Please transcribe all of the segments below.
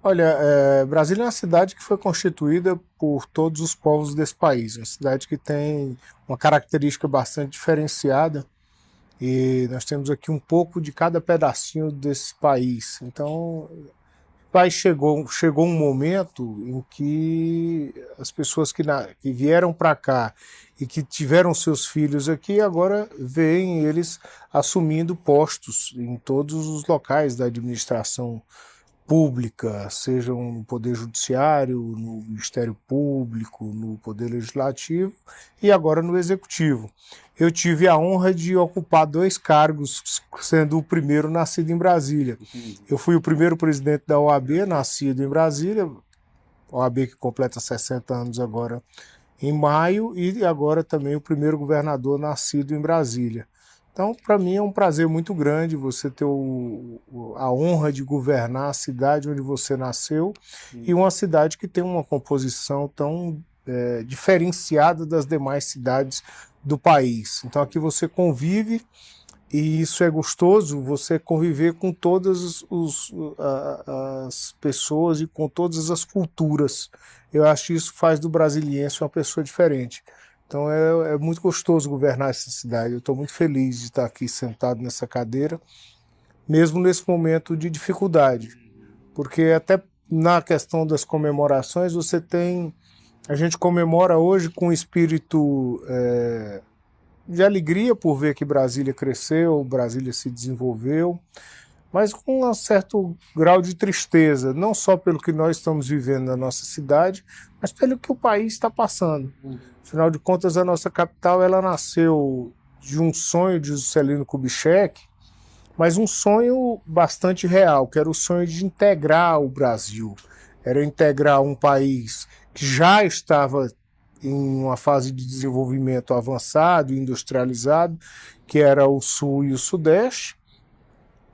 Olha, Brasília é uma cidade que foi constituída por todos os povos desse país, uma cidade que tem uma característica bastante diferenciada e nós temos aqui um pouco de cada pedacinho desse país. Então, chegou um momento em que as pessoas que vieram para cá e que tiveram seus filhos aqui, agora veem eles assumindo postos em todos os locais da administração pública, sejam no Poder Judiciário, no Ministério Público, no Poder Legislativo e agora no Executivo. Eu tive a honra de ocupar 2 cargos, sendo o primeiro nascido em Brasília. Eu fui o primeiro presidente da OAB, nascido em Brasília, OAB que completa 60 anos agora em maio, e agora também o primeiro governador nascido em Brasília. Então, para mim é um prazer muito grande você ter a honra de governar a cidade onde você nasceu e uma cidade que tem uma composição tão diferenciada das demais cidades do país. Então aqui você convive e isso é gostoso, você conviver com todas as pessoas e com todas as culturas. Eu acho que isso faz do brasiliense uma pessoa diferente. Então é muito gostoso governar essa cidade. Eu estou muito feliz de estar aqui sentado nessa cadeira, mesmo nesse momento de dificuldade. Porque até na questão das comemorações, a gente comemora hoje com espírito de alegria por ver que Brasília cresceu, Brasília se desenvolveu, mas com um certo grau de tristeza, não só pelo que nós estamos vivendo na nossa cidade, mas pelo que o país está passando. Afinal de contas, a nossa capital ela nasceu de um sonho de Juscelino Kubitschek, mas um sonho bastante real, que era o sonho de integrar o Brasil. Era integrar um país que já estava em uma fase de desenvolvimento avançado, industrializado, que era o Sul e o Sudeste.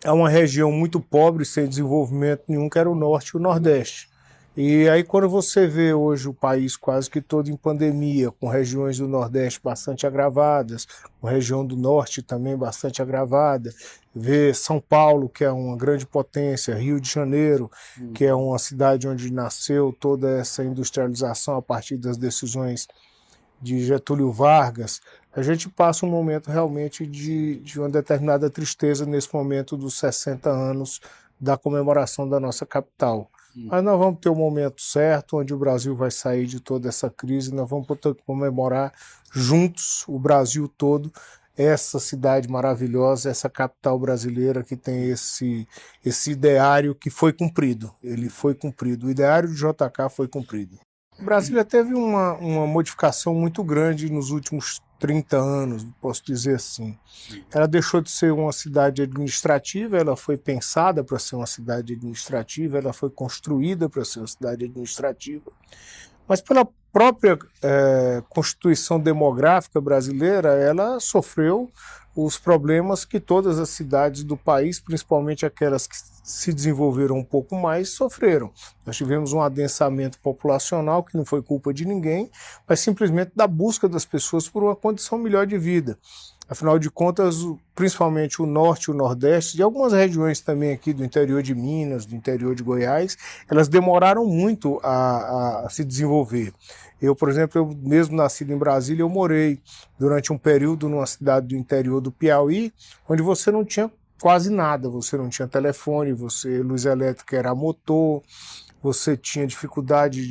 É uma região muito pobre, sem desenvolvimento nenhum, que era o Norte e o Nordeste. E aí quando você vê hoje o país quase que todo em pandemia, com regiões do Nordeste bastante agravadas, com a região do Norte também bastante agravada, vê São Paulo, que é uma grande potência, Rio de Janeiro, que é uma cidade onde nasceu toda essa industrialização a partir das decisões de Getúlio Vargas, a gente passa um momento realmente de uma determinada tristeza nesse momento dos 60 anos da comemoração da nossa capital. Mas nós vamos ter o momento certo, onde o Brasil vai sair de toda essa crise, nós vamos poder comemorar juntos, o Brasil todo, essa cidade maravilhosa, essa capital brasileira que tem esse ideário que foi cumprido. Ele foi cumprido. O ideário de JK foi cumprido. Brasília teve uma modificação muito grande nos últimos 30 anos, posso dizer assim. Ela deixou de ser uma cidade administrativa, ela foi pensada para ser uma cidade administrativa, ela foi construída para ser uma cidade administrativa, mas pela própria constituição demográfica brasileira, ela sofreu os problemas que todas as cidades do país, principalmente aquelas que se desenvolveram um pouco mais, sofreram. Nós tivemos um adensamento populacional que não foi culpa de ninguém, mas simplesmente da busca das pessoas por uma condição melhor de vida. Afinal de contas, principalmente o Norte e o Nordeste, e algumas regiões também aqui do interior de Minas, do interior de Goiás, elas demoraram muito a se desenvolver. Eu, por exemplo, eu mesmo nascido em Brasília, eu morei durante um período numa cidade do interior do Piauí, onde você não tinha quase nada, você não tinha telefone, luz elétrica era a motor, você tinha dificuldade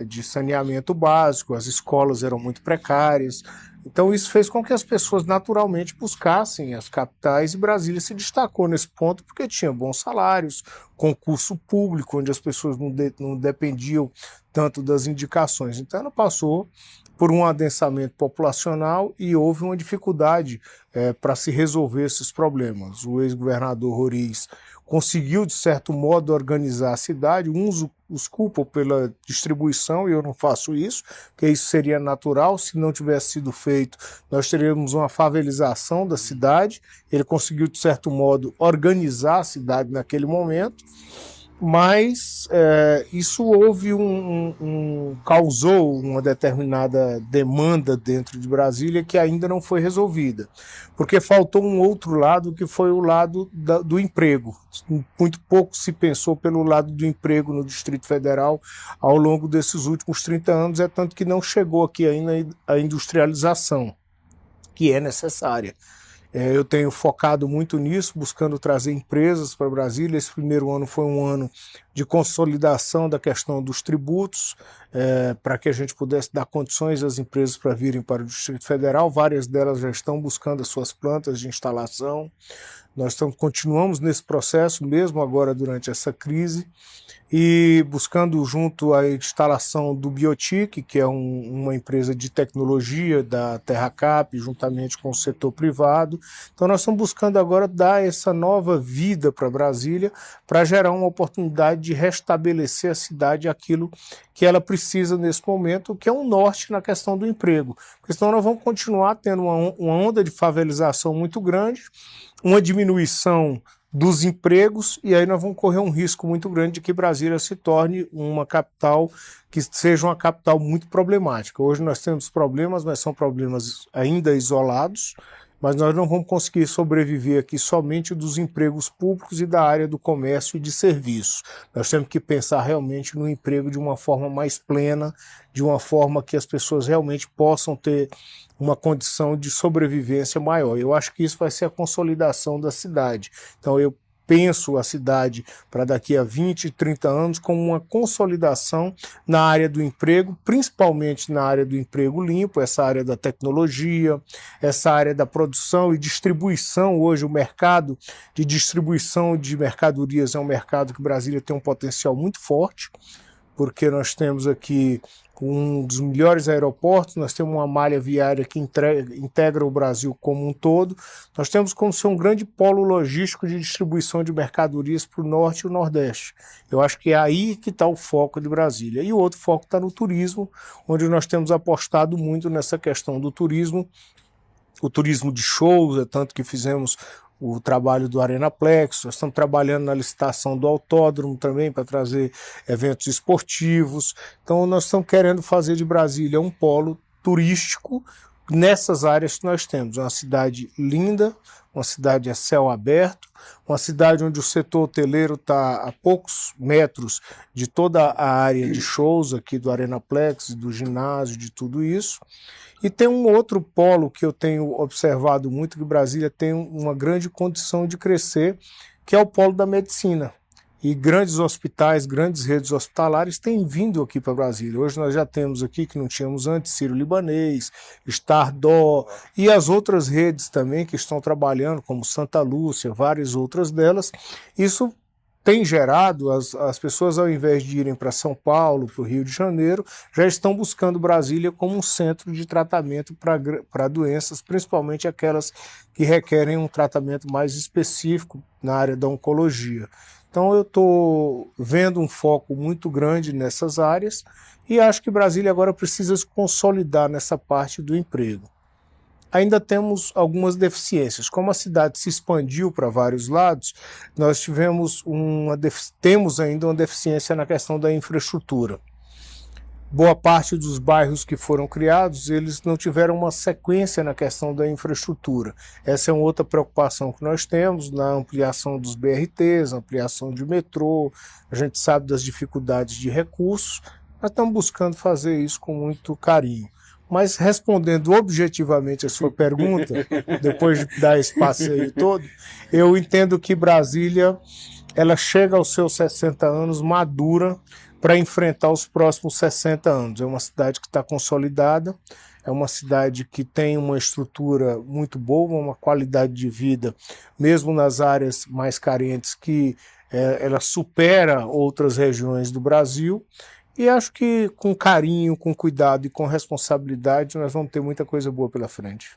de saneamento básico, as escolas eram muito precárias. Então isso fez com que as pessoas naturalmente buscassem as capitais, e Brasília se destacou nesse ponto porque tinha bons salários, concurso público, onde as pessoas não dependiam tanto das indicações. Então ela passou por um adensamento populacional e houve uma dificuldade para se resolver esses problemas. O ex-governador Roriz conseguiu, de certo modo, organizar a cidade. Uns os culpam pela distribuição, e eu não faço isso, porque isso seria natural. Se não tivesse sido feito, nós teríamos uma favelização da cidade. Ele conseguiu, de certo modo, organizar a cidade naquele momento. mas isso causou uma determinada demanda dentro de Brasília que ainda não foi resolvida, porque faltou um outro lado que foi o lado do emprego. Muito pouco se pensou pelo lado do emprego no Distrito Federal ao longo desses últimos 30 anos, é tanto que não chegou aqui ainda a industrialização, que é necessária. Eu tenho focado muito nisso, buscando trazer empresas para Brasília. Esse primeiro ano foi um ano de consolidação da questão dos tributos, para que a gente pudesse dar condições às empresas para virem para o Distrito Federal. Várias delas já estão buscando as suas plantas de instalação. Nós continuamos nesse processo, mesmo agora durante essa crise, e buscando junto a instalação do Biotic, que é uma empresa de tecnologia da Terracap, juntamente com o setor privado. Então nós estamos buscando agora dar essa nova vida para Brasília, para gerar uma oportunidade de restabelecer a cidade aquilo que ela precisa nesse momento, que é um norte na questão do emprego. Porque senão nós vamos continuar tendo uma onda de favelização muito grande, uma diminuição dos empregos, e aí nós vamos correr um risco muito grande de que Brasília se torne uma capital que seja uma capital muito problemática. Hoje nós temos problemas, mas são problemas ainda isolados, mas nós não vamos conseguir sobreviver aqui somente dos empregos públicos e da área do comércio e de serviços. Nós temos que pensar realmente no emprego de uma forma mais plena, de uma forma que as pessoas realmente possam ter uma condição de sobrevivência maior. Eu acho que isso vai ser a consolidação da cidade. Então eu penso a cidade para daqui a 20, 30 anos como uma consolidação na área do emprego, principalmente na área do emprego limpo, essa área da tecnologia, essa área da produção e distribuição. Hoje o mercado de distribuição de mercadorias é um mercado que Brasília tem um potencial muito forte, porque nós temos aqui um dos melhores aeroportos, nós temos uma malha viária que integra o Brasil como um todo, nós temos como ser um grande polo logístico de distribuição de mercadorias para o norte e o nordeste. Eu acho que é aí que está o foco de Brasília. E o outro foco está no turismo, onde nós temos apostado muito nessa questão do turismo, o turismo de shows, tanto que fizemos o trabalho do Arenaplex, nós estamos trabalhando na licitação do autódromo também para trazer eventos esportivos. Então nós estamos querendo fazer de Brasília um polo turístico nessas áreas que nós temos. Uma cidade linda, uma cidade a céu aberto, uma cidade onde o setor hoteleiro está a poucos metros de toda a área de shows aqui do Arenaplex, do ginásio, de tudo isso. E tem um outro polo que eu tenho observado muito, que Brasília tem uma grande condição de crescer, que é o polo da medicina. E grandes hospitais, grandes redes hospitalares têm vindo aqui para Brasília. Hoje nós já temos aqui, que não tínhamos antes, Sírio-Libanês, Estardó e as outras redes também que estão trabalhando, como Santa Lúcia, várias outras delas. Isso tem gerado, as pessoas, ao invés de irem para São Paulo, para o Rio de Janeiro, já estão buscando Brasília como um centro de tratamento para doenças, principalmente aquelas que requerem um tratamento mais específico na área da oncologia. Então eu estou vendo um foco muito grande nessas áreas e acho que Brasília agora precisa se consolidar nessa parte do emprego. Ainda temos algumas deficiências. Como a cidade se expandiu para vários lados, nós temos ainda uma deficiência na questão da infraestrutura. Boa parte dos bairros que foram criados, eles não tiveram uma sequência na questão da infraestrutura. Essa é uma outra preocupação que nós temos na ampliação dos BRTs, ampliação de metrô. A gente sabe das dificuldades de recursos, nós estamos buscando fazer isso com muito carinho. Mas respondendo objetivamente a sua pergunta, depois de dar esse passeio todo, eu entendo que Brasília ela chega aos seus 60 anos madura para enfrentar os próximos 60 anos. É uma cidade que está consolidada, é uma cidade que tem uma estrutura muito boa, uma qualidade de vida, mesmo nas áreas mais carentes, que ela supera outras regiões do Brasil. E acho que com carinho, com cuidado e com responsabilidade nós vamos ter muita coisa boa pela frente.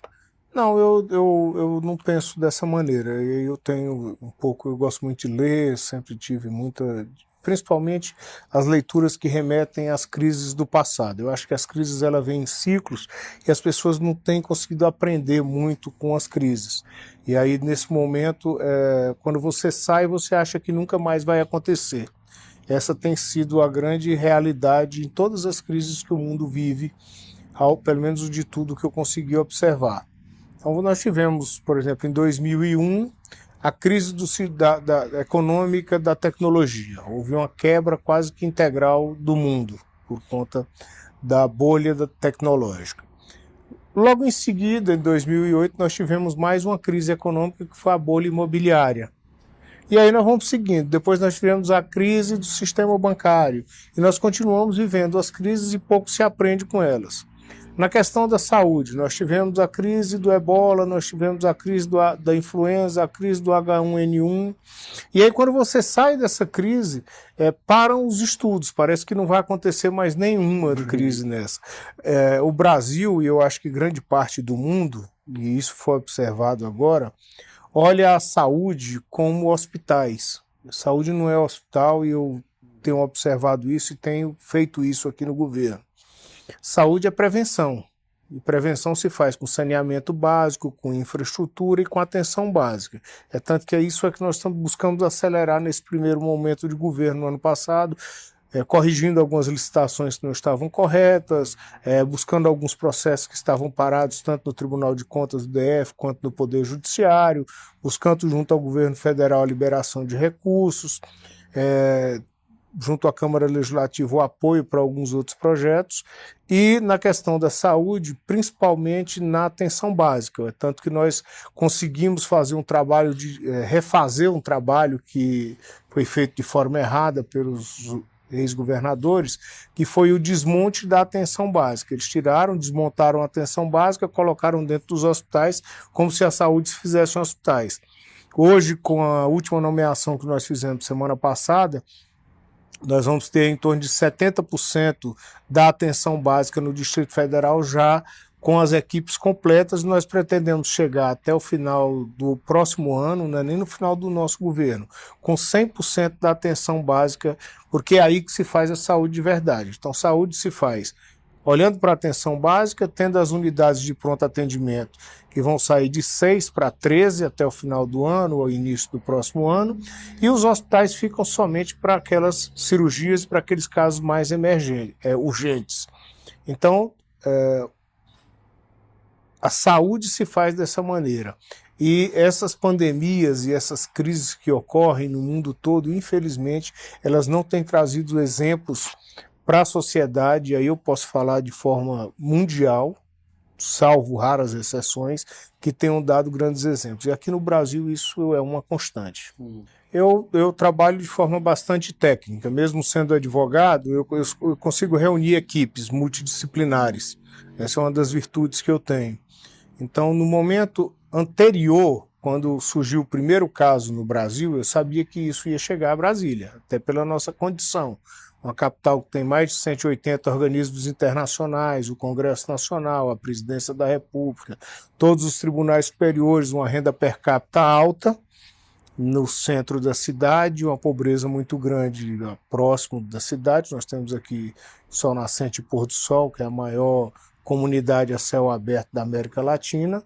Não, eu não penso dessa maneira. Eu tenho um pouco, eu gosto muito de ler, sempre tive muita, principalmente as leituras que remetem às crises do passado. Eu acho que as crises elas vêm em ciclos e as pessoas não têm conseguido aprender muito com as crises. E aí nesse momento, quando você sai, você acha que nunca mais vai acontecer. essa tem sido a grande realidade em todas as crises que o mundo vive, pelo menos de tudo que eu consegui observar. Então nós tivemos, por exemplo, em 2001, a crise econômica da tecnologia. Houve uma quebra quase que integral do mundo por conta da bolha tecnológica. Logo em seguida, em 2008, nós tivemos mais uma crise econômica, que foi a bolha imobiliária. E aí nós vamos seguindo. Depois nós tivemos a crise do sistema bancário. E nós continuamos vivendo as crises e pouco se aprende com elas. Na questão da saúde, nós tivemos a crise do ebola, nós tivemos a crise da influenza, a crise do H1N1. E aí quando você sai dessa crise, param os estudos, parece que não vai acontecer mais nenhuma crise nessa. O Brasil, e eu acho que grande parte do mundo, e isso foi observado agora, olha a saúde como hospitais. A saúde não é hospital e eu tenho observado isso e tenho feito isso aqui no governo. Saúde é prevenção, e prevenção se faz com saneamento básico, com infraestrutura e com atenção básica. É tanto que é isso que nós estamos buscando acelerar nesse primeiro momento de governo no ano passado, corrigindo algumas licitações que não estavam corretas, buscando alguns processos que estavam parados tanto no Tribunal de Contas do DF quanto no Poder Judiciário, buscando junto ao governo federal a liberação de recursos, junto à Câmara Legislativa o apoio para alguns outros projetos, e na questão da saúde, principalmente na atenção básica, tanto que nós conseguimos fazer um trabalho refazer um trabalho que foi feito de forma errada pelos ex-governadores, que foi o desmonte da atenção básica. Eles desmontaram a atenção básica, colocaram dentro dos hospitais, como se a saúde se fizesse em hospitais. Hoje, com a última nomeação que nós fizemos semana passada, nós vamos ter em torno de 70% da atenção básica no Distrito Federal já com as equipes completas. Nós pretendemos chegar até o final do próximo ano, não é nem no final do nosso governo, com 100% da atenção básica, porque é aí que se faz a saúde de verdade. Então, saúde se faz olhando para a atenção básica, tendo as unidades de pronto atendimento, que vão sair de 6 para 13 até o final do ano, ou início do próximo ano, e os hospitais ficam somente para aquelas cirurgias, para aqueles casos mais urgentes. Então, a saúde se faz dessa maneira. E essas pandemias e essas crises que ocorrem no mundo todo, infelizmente, elas não têm trazido exemplos para a sociedade, aí eu posso falar de forma mundial, salvo raras exceções, que tenham dado grandes exemplos. E aqui no Brasil isso é uma constante. Eu trabalho de forma bastante técnica, mesmo sendo advogado, eu consigo reunir equipes multidisciplinares. Essa é uma das virtudes que eu tenho. Então, no momento anterior, quando surgiu o primeiro caso no Brasil, eu sabia que isso ia chegar a Brasília, até pela nossa condição. Uma capital que tem mais de 180 organismos internacionais, o Congresso Nacional, a Presidência da República, todos os tribunais superiores, uma renda per capita alta no centro da cidade, uma pobreza muito grande próximo da cidade. Nós temos aqui Sol Nascente e Pôr do Sol, que é a maior comunidade a céu aberto da América Latina.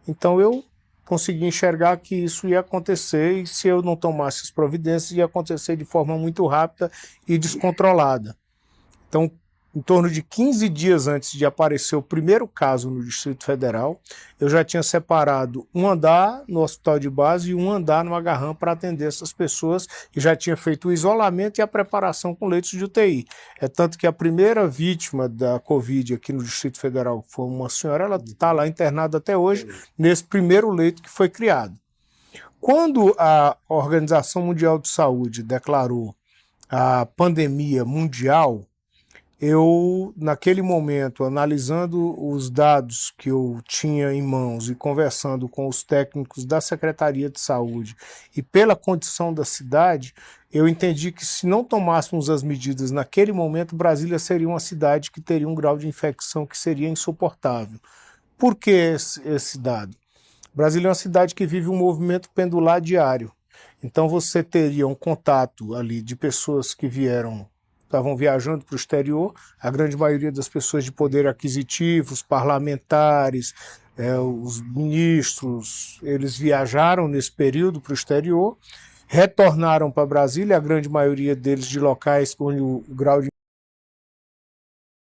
Então eu consegui enxergar que isso ia acontecer, e se eu não tomasse as providências, ia acontecer de forma muito rápida e descontrolada. Então, em torno de 15 dias antes de aparecer o primeiro caso no Distrito Federal, eu já tinha separado um andar no hospital de base e um andar no Agarram para atender essas pessoas, e já tinha feito o isolamento e a preparação com leitos de UTI. É tanto que a primeira vítima da Covid aqui no Distrito Federal foi uma senhora, ela está lá internada até hoje, nesse primeiro leito que foi criado. Quando a Organização Mundial de Saúde declarou a pandemia mundial, eu, naquele momento, analisando os dados que eu tinha em mãos e conversando com os técnicos da Secretaria de Saúde e pela condição da cidade, eu entendi que se não tomássemos as medidas naquele momento, Brasília seria uma cidade que teria um grau de infecção que seria insuportável. Por que esse dado? Brasília é uma cidade que vive um movimento pendular diário. Então você teria um contato ali de pessoas que estavam viajando para o exterior, a grande maioria das pessoas de poder aquisitivo, os parlamentares, os ministros, eles viajaram nesse período para o exterior, retornaram para Brasília, a grande maioria deles de locais onde o grau de